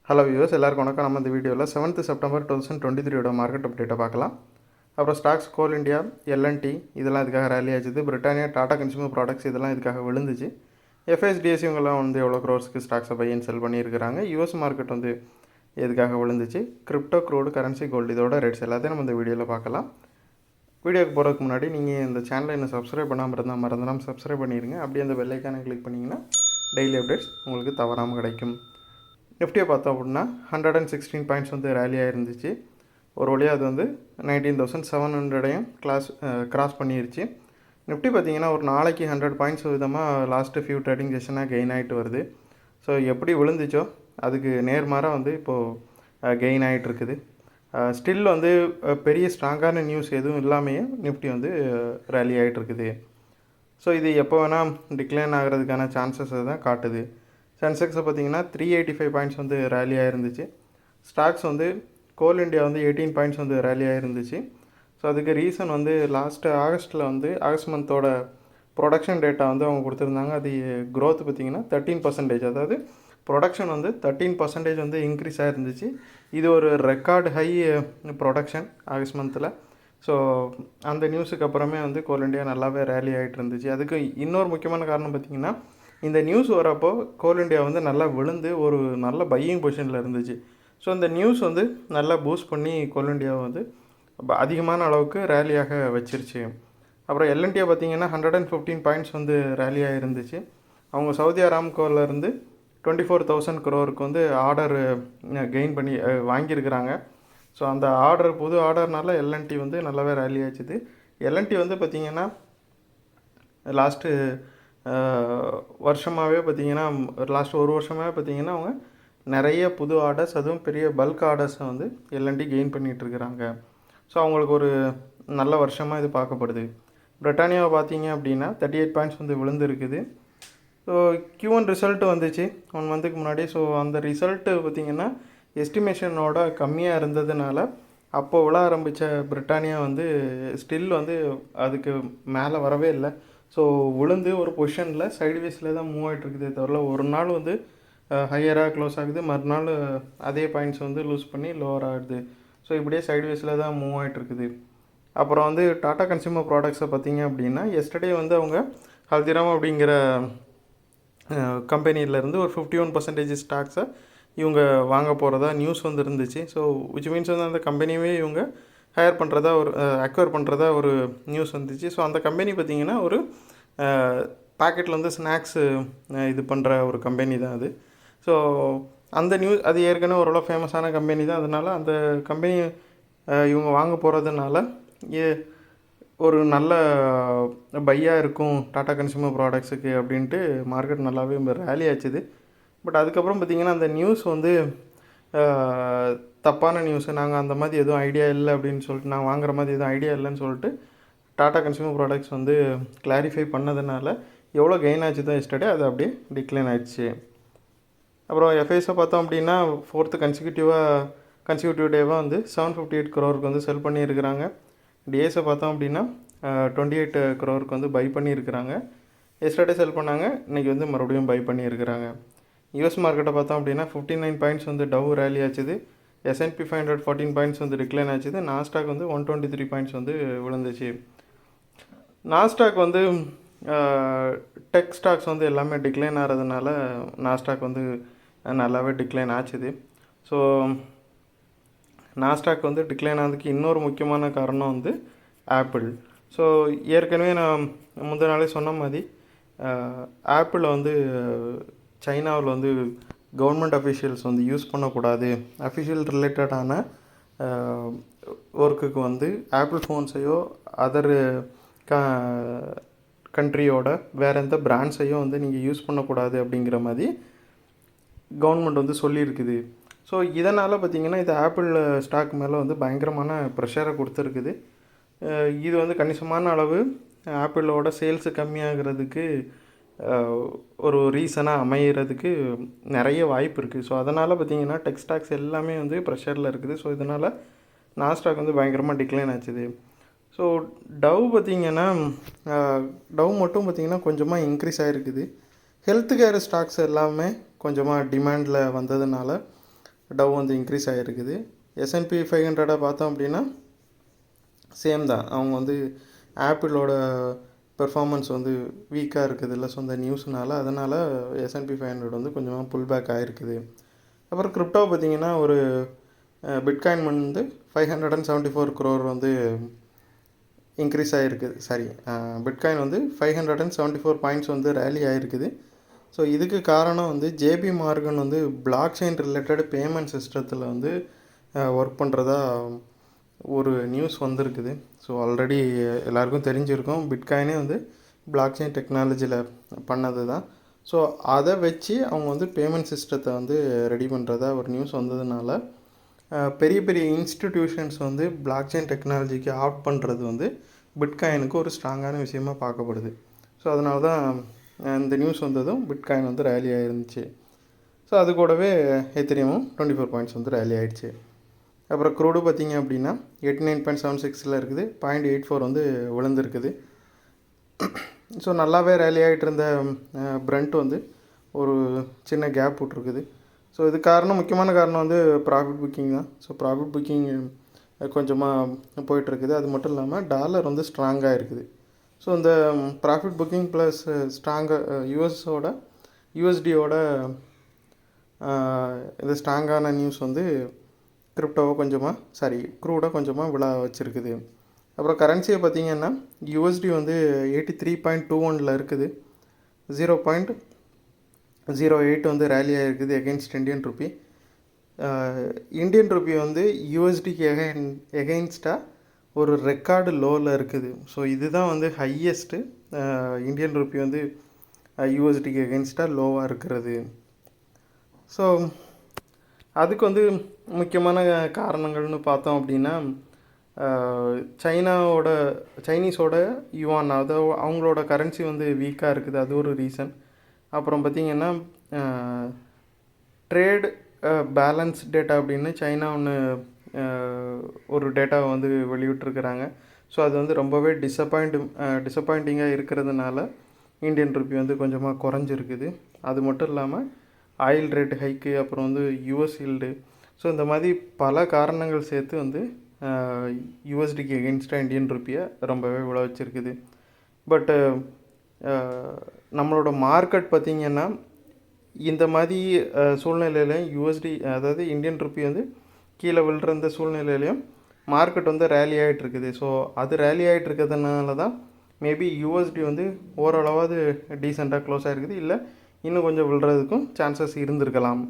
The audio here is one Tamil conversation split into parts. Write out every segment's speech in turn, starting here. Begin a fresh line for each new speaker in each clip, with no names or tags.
ஹலோ வியூவர்ஸ், எல்லாருக்கும் வணக்கம். நம்ம இந்த வீடியோவில் 7th September 2023 மார்க்கெட் அப்டேட்டை பார்க்கலாம். அப்புறம் ஸ்டாக்ஸ் கோல் இண்டியா, எல்என்டி இதெல்லாம் இதுக்காக ரேலி ஆச்சுது. பிரிட்டானியா, டாடா கன்சூமர் ப்ராடக்ட்ஸ் இதெல்லாம் இதுக்காக விழுந்துச்சு. எஃப்எஸ்டிஎஸ் இவங்கெல்லாம் வந்து எவ்வளோ க்ரோர்ஸ்க்கு ஸ்டாக்ஸை பை அண்ட் செல் பண்ணியிருக்கிறாங்க. யூஎஸ் மார்க்கெட் வந்து எதுக்காக விழுந்துச்சு, கிரிப்டோ, க்ரூடு, கரன்சி, கோல்டு இதோட ரேட்ஸ் எல்லாத்தையும் நம்ம இந்த வீடியோவில் பார்க்கலாம். வீடியோக்கு போகிறதுக்கு முன்னாடி நீங்கள் இந்த சேனலை இன்னும் சப்ஸ்கிரைப் பண்ணாமல் இருந்தால் மறந்துடாமல் சப்ஸ்கிரைப் பண்ணிடுங்க. அப்படியே அந்த பெல் ஐக்கானை கிளிக் பண்ணிங்கன்னா டெய்லி அப்டேட்ஸ் உங்களுக்கு தவறாமல் கிடைக்கும். நிஃப்டியை பார்த்தோம் அப்படின்னா 116 பாயிண்ட்ஸ் வந்து ரேலியாக இருந்துச்சு. ஒரு வழியாக அது வந்து 19,700 கிராஸ் பண்ணிருச்சு. நிஃப்டி பார்த்திங்கன்னா ஒரு நாளைக்கு 100 பாயிண்ட்ஸ் விதமாக லாஸ்ட்டு ஃபியூ ட்ரேடிங் செஷனாக கெயின் ஆகிட்டு வருது. ஸோ எப்படி விழுந்துச்சோ அதுக்கு நேர்மாறாக வந்து இப்போது கெயின் ஆகிட்டு இருக்குது. ஸ்டில் வந்து பெரிய ஸ்ட்ராங்கான நியூஸ் எதுவும் இல்லாமையே நிஃப்டி வந்து ரேலி ஆகிட்டு இருக்குது. ஸோ இது எப்போ வேணால் டிக்ளைன் ஆகிறதுக்கான சான்சஸ் தான் காட்டுது. சென்செக்ஸை பார்த்திங்கன்னா 385 பாயிண்ட்ஸ் வந்து ரேலியாக இருந்துச்சு. ஸ்டாக்ஸ் வந்து கோல் இண்டியா வந்து 18 பாயிண்ட்ஸ் வந்து ரேலியாக இருந்துச்சு. ஸோ அதுக்கு ரீசன் வந்து ஆகஸ்ட்டில் வந்து ஆகஸ்ட் மந்தோட ப்ரொடக்ஷன் டேட்டா வந்து அவங்க கொடுத்துருந்தாங்க. அது க்ரோத் பார்த்திங்கன்னா 13%, அதாவது ப்ரொடக்ஷன் வந்து 13% வந்து இன்க்ரீஸ் ஆகிருந்துச்சு. இது ஒரு ரெக்கார்டு ஹை ப்ரொடக்ஷன் ஆகஸ்ட் மந்தில். ஸோ அந்த நியூஸுக்கு அப்புறமே வந்து கோல் இண்டியா நல்லாவே ரேலி ஆகிட்டு இருந்துச்சு. அதுக்கு இன்னொரு முக்கியமான காரணம் பார்த்திங்கன்னா, இந்த நியூஸ் வரப்போ கோல் இண்டியா வந்து நல்லா விழுந்து ஒரு நல்ல பையிங் பொசிஷனில் இருந்துச்சு. ஸோ இந்த நியூஸ் வந்து நல்லா பூஸ்ட் பண்ணி கோல் இண்டியாவை வந்து அதிகமான அளவுக்கு ரேலியாக வச்சிருச்சு. அப்புறம் எல்என்டியை பார்த்திங்கன்னா 115 பாயிண்ட்ஸ் வந்து ரேலியாக இருந்துச்சு. அவங்க சவுதி அராம்கோலேருந்து 24,000 crore வந்து ஆர்டர் கெயின் பண்ணி வாங்கியிருக்கிறாங்க. ஸோ அந்த புது ஆர்டர்னால எல்என்டி வந்து நல்லாவே ரேலி ஆச்சுது. எல்என்டி வந்து பார்த்திங்கன்னா லாஸ்ட்டு வருஷமாகவே பார்த்திங்கன்னா லாஸ்ட் ஒரு வருஷமாகவே பார்த்திங்கன்னா அவங்க நிறைய புது ஆர்டர்ஸ், அதுவும் பெரிய பல்க் ஆர்டர்ஸை வந்து எல்என்டி கெயின் பண்ணிகிட்ருக்கிறாங்க. ஸோ அவங்களுக்கு ஒரு நல்ல வருஷமாக இது பார்க்கப்படுது. பிரிட்டானியாவை பார்த்திங்க அப்படின்னா 38 பாயிண்ட்ஸ் வந்து விழுந்துருக்குது. ஸோ Q1 ரிசல்ட்டு வந்துச்சு 1 மந்த்துக்கு முன்னாடி. ஸோ அந்த ரிசல்ட்டு பார்த்திங்கன்னா எஸ்டிமேஷனோட கம்மியாக இருந்ததுனால அப்போ விழ ஆரம்பித்த பிரிட்டானியா வந்து ஸ்டில் வந்து அதுக்கு மேலே வரவே இல்லை. ஸோ விழுந்து ஒரு பொசிஷனில் சைட்வேஸில் தான் மூவ் ஆகிட்ருக்குதே தவிர ஒரு நாள் வந்து ஹையராக க்ளோஸ் ஆகுது, மறுநாள் அதே பாயிண்ட்ஸ் வந்து லூஸ் பண்ணி லோவர் ஆகுது. ஸோ இப்படியே சைட்வேஸில் தான் மூவ் ஆகிட்ருக்குது. அப்புறம் வந்து டாடா கன்சூமர் ப்ராடக்ட்ஸை பார்த்திங்க அப்படின்னா எஸ்டர்டே வந்து அவங்க ஹல்திராம் அப்படிங்கிற கம்பெனியிலேருந்து ஒரு 51% ஸ்டாக்ஸை இவங்க வாங்க போகிறதா நியூஸ் வந்து இருந்துச்சு. ஸோ விச் மீன்ஸ் வந்து அந்த கம்பெனியே இவங்க அக்வயர் பண்ணுறதா ஒரு நியூஸ் வந்துச்சு. ஸோ அந்த கம்பெனி பார்த்திங்கன்னா ஒரு பேக்கெட்டில் வந்து ஸ்நாக்ஸு இது பண்ணுற ஒரு கம்பெனி தான் அது. ஸோ அந்த நியூஸ் அது ஏற்கனவே ஓரளவு ஃபேமஸான கம்பெனி தான். அதனால் அந்த கம்பெனி இவங்க வாங்க போகிறதுனால ஒரு நல்ல பையாக இருக்கும் டாடா கன்சூமர் ப்ராடக்ட்ஸுக்கு அப்படின்ட்டு மார்க்கெட் நல்லாவே ரேலி ஆச்சுது. பட் அதுக்கப்புறம் பார்த்திங்கன்னா அந்த நியூஸ் வந்து தப்பான நியூஸு, நாங்கள் அந்த மாதிரி எதுவும் ஐடியா இல்லை அப்படின்னு சொல்லிட்டு, நான் வாங்குற மாதிரி எதுவும் ஐடியா இல்லைன்னு சொல்லிட்டு டாடா கன்சூமர் ப்ராடக்ட்ஸ் வந்து கிளாரிஃபை பண்ணதுனால எவ்வளோ கெயின் ஆச்சு தான் எஸ்டர்டே அது அப்படியே டிக்ளைன் ஆயிடுச்சு. அப்புறம் எஃப்ஐஸை பார்த்தோம் அப்படின்னா 4th கன்சிக்யூட்டிவ் டேவாக வந்து 758 crore வந்து செல் பண்ணியிருக்கிறாங்க. டிஎஸை பார்த்தோம் அப்படின்னா 28 crore வந்து பை பண்ணியிருக்கிறாங்க. எஸ்டர்டே செல் பண்ணாங்க, இன்றைக்கி வந்து மறுபடியும் பை பண்ணியிருக்கிறாங்க. யூஎஸ் மார்க்கெட்டை பார்த்தோம் அப்படின்னா 59 பாயிண்ட்ஸ் வந்து டவ் ரேலி ஆச்சுது. S&P 500 14 பாயிண்ட்ஸ் வந்து டிக்ளைன் ஆச்சுது. நாஸ்டாக் வந்து 123 பாயிண்ட்ஸ் வந்து விழுந்துச்சு. நாஸ்டாக் வந்து டெக் ஸ்டாக்ஸ் வந்து எல்லாமே டிக்ளைன் ஆகிறதுனால நாஸ்டாக் வந்து நல்லாவே டிக்ளைன் ஆச்சுது. ஸோ நாஸ்டாக் வந்து டிக்ளைன் ஆனதுக்கு இன்னொரு முக்கியமான காரணம் வந்து ஆப்பிள். ஸோ ஏற்கனவே நான் முந்தின நாளே சொன்ன மாதிரி ஆப்பிளை வந்து சைனாவில் வந்து கவர்மெண்ட் அஃபிஷியல்ஸ் வந்து யூஸ் பண்ணக்கூடாது, அஃபிஷியல் ரிலேட்டடான ஒர்க்குக்கு வந்து ஆப்பிள் ஃபோன்ஸையோ அதர் கண்ட்ரியோட வேறு எந்த பிராண்ட்ஸையும் வந்து நீங்கள் யூஸ் பண்ணக்கூடாது அப்படிங்கிற மாதிரி கவர்மெண்ட் வந்து சொல்லியிருக்குது. ஸோ இதனால் பார்த்திங்கன்னா இது ஆப்பிள் ஸ்டாக் மேலே வந்து பயங்கரமான ப்ரெஷரை கொடுத்துருக்குது. இது வந்து கணிசமான அளவு ஆப்பிளோட சேல்ஸு கம்மியாகிறதுக்கு ஒரு ரீசனாக அமைகிறதுக்கு நிறைய வாய்ப்பு இருக்குது. ஸோ அதனால் பார்த்திங்கன்னா டெக் ஸ்டாக்ஸ் எல்லாமே வந்து ப்ரெஷரில் இருக்குது. ஸோ இதனால் நாஸ்டாக் வந்து பயங்கரமாக டிக்ளைன் ஆச்சுது. ஸோ டவ் பார்த்திங்கன்னா டவ் மட்டும் பார்த்திங்கன்னா கொஞ்சமாக இன்க்ரீஸ் ஆகிருக்குது. ஹெல்த் கேர் ஸ்டாக்ஸ் எல்லாமே கொஞ்சமாக டிமாண்டில் வந்ததுனால டவ் வந்து இன்க்ரீஸ் ஆகிருக்குது. S&P 500 பார்த்தோம் அப்படின்னா சேம் தான். அவங்க வந்து ஆப்பிளோட பெர்ஃபார்மன்ஸ் வந்து வீக்காக இருக்குதுல்ல, ஸோ அந்த நியூஸ்னால, அதனால் S&P 500 வந்து கொஞ்சமாக புல் பேக் ஆகிருக்குது. அப்புறம் கிரிப்டோ பார்த்திங்கன்னா ஒரு பிட்காயின் வந்து 574 crore வந்து இன்க்ரீஸ் ஆகிருக்குது. சாரி, பிட்காயின் வந்து 574 பாயிண்ட்ஸ் வந்து ரேலி ஆகிருக்குது. ஸோ இதுக்கு காரணம் வந்து ஜேபி மார்கன் வந்து பிளாக் செயின் ரிலேட்டட் பேமெண்ட் சிஸ்டத்தில் வந்து ஒர்க் பண்ணுறதா ஒரு நியூஸ் வந்திருக்குது. ஸோ ஆல்ரெடி எல்லாருக்கும் தெரிஞ்சிருக்கும், பிட்காயினே வந்து பிளாக் செயின் டெக்னாலஜியில் பண்ணது தான். ஸோ அதை வச்சு அவங்க வந்து பேமெண்ட் சிஸ்டத்தை வந்து ரெடி பண்ணுறதா ஒரு நியூஸ் வந்ததுனால பெரிய பெரிய இன்ஸ்டிடியூஷன்ஸ் வந்து பிளாக் செயின் டெக்னாலஜிக்கு ஆப்ட் பண்ணுறது வந்து பிட்காயினுக்கு ஒரு ஸ்ட்ராங்கான விஷயமாக பார்க்கப்படுது. ஸோ அதனால தான் இந்த நியூஸ் வந்ததும் பிட்காயின் வந்து ரேலி ஆகிருந்துச்சு. ஸோ அது கூடவே எத்திரியமும் 24 பாயிண்ட்ஸ் வந்து ரேலி ஆகிடுச்சு. அப்புறம் க்ரூடு பார்த்திங்க அப்படின்னா 89.76 இருக்குது, 0.84 வந்து விழுந்திருக்குது. ஸோ நல்லாவே ரேலி ஆகிட்டு இருந்த பிரண்ட் வந்து ஒரு சின்ன கேப் விட்ருக்குது. ஸோ இது காரணம், முக்கியமான காரணம் வந்து ப்ராஃபிட் புக்கிங் தான். ஸோ ப்ராஃபிட் புக்கிங் கொஞ்சமாக போயிட்டுருக்குது. அது மட்டும் இல்லாமல் டாலர் வந்து ஸ்ட்ராங்காக இருக்குது. ஸோ இந்த ப்ராஃபிட் புக்கிங் ப்ளஸ் ஸ்ட்ராங்காக யூஎஸ்டியோட இது ஸ்ட்ராங்கான நியூஸ் வந்து கிரிப்டோவை க்ரூடை கொஞ்சமாக விழ வச்சுருக்குது. அப்புறம் கரன்சியை பார்த்திங்கன்னா யூஎஸ்டி வந்து 83.21 இருக்குது, 0.08 வந்து ரேலி ஆகிருக்குது against Indian rupee. Indian rupee வந்து யூஎஸ்டிக்கு எகெயின்ஸ்டாக ஒரு ரெக்கார்டு லோவில் இருக்குது. ஸோ இதுதான் வந்து ஹையஸ்ட்டு இந்தியன் ருப்பி வந்து யூஎஸ்டிக்கு எகெயின்ஸ்டாக லோவாக இருக்கிறது. ஸோ அதுக்கு வந்து முக்கியமான காரணங்கள்னு பார்த்தோம் அப்படின்னா சைனீஸோட யுவான், அதாவது அவங்களோட கரன்சி வந்து வீக்காக இருக்குது, அது ஒரு ரீசன். அப்புறம் பார்த்திங்கன்னா ட்ரேட் பேலன்ஸ் டேட்டா அப்படின்னு சைனா ஒரு டேட்டாவை வந்து வெளியிட்டிருக்கிறாங்க. ஸோ அது வந்து ரொம்பவே டிசப்பாயிண்டிங்காக இருக்கிறதுனால இந்தியன் ருப்பி வந்து கொஞ்சமாக குறைஞ்சிருக்குது. அது மட்டும் இல்லாமல் ஆயில் ரேட்டு ஹைக்கு, அப்புறம் வந்து யூஎஸ் ஈல்டு, ஸோ இந்த மாதிரி பல காரணங்கள் சேர்த்து வந்து யூஎஸ்டிக்கு எகெயின்ஸ்டாக இந்தியன் ருப்பியை ரொம்பவே விழ வச்சுருக்குது. பட்டு நம்மளோட மார்க்கெட் பார்த்திங்கன்னா இந்த மாதிரி சூழ்நிலையிலையும் யூஎஸ்டி, அதாவது இந்தியன் ருப்பி வந்து கீழே விழுற இந்த சூழ்நிலையிலையும் மார்க்கெட் வந்து ரேலி ஆகிட்டுருக்குது. ஸோ அது ரேலி ஆகிட்டுருக்கிறதுனால தான் மேபி யூஎஸ்டி வந்து ஓரளவாவது டீசெண்டாக க்ளோஸ் ஆகிருக்குது, இல்லை இன்னும் கொஞ்சம் விழுறதுக்கும் சான்சஸ் இருந்திருக்கலாம்.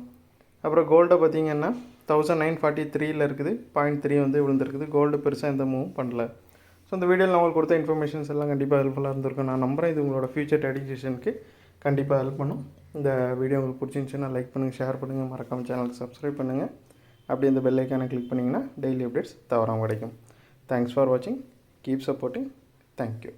அப்புறம் கோல்டை பார்த்திங்கன்னா 1943 இருக்குது, 0.3 வந்து விழுந்திருக்குது. கோல்டு பெருசாக எந்த மூவும் பண்ணல. ஸோ இந்த வீடியோவில் நான் உங்களுக்கு கொடுத்த இன்ஃபர்மேஷன்ஸ் எல்லாம் கண்டிப்பாக ஹெல்ப்ஃபுல்லாக இருந்திருக்கும் நான் நம்புகிறேன். இது உங்களோட ஃபியூச்சர் ட்ரேடிங் செஷனுக்கு கண்டிப்பாக ஹெல்ப் பண்ணும். இந்த வீடியோ உங்களுக்கு பிடிச்சிருந்துச்சுன்னா லைக் பண்ணுங்கள், ஷேர் பண்ணுங்கள், மறக்காமல் சேனலுக்கு சப்ஸ்கிரைப் பண்ணுங்கள். அப்படி இந்த பெல் ஐக்கானை கிளிக் பண்ணிங்கன்னா டெய்லி அப்டேட்ஸ் தவறாமல் கிடைக்கும். தேங்க்ஸ் ஃபார் வாட்சிங், கீப் சப்போர்ட்டிங், தேங்க்யூ.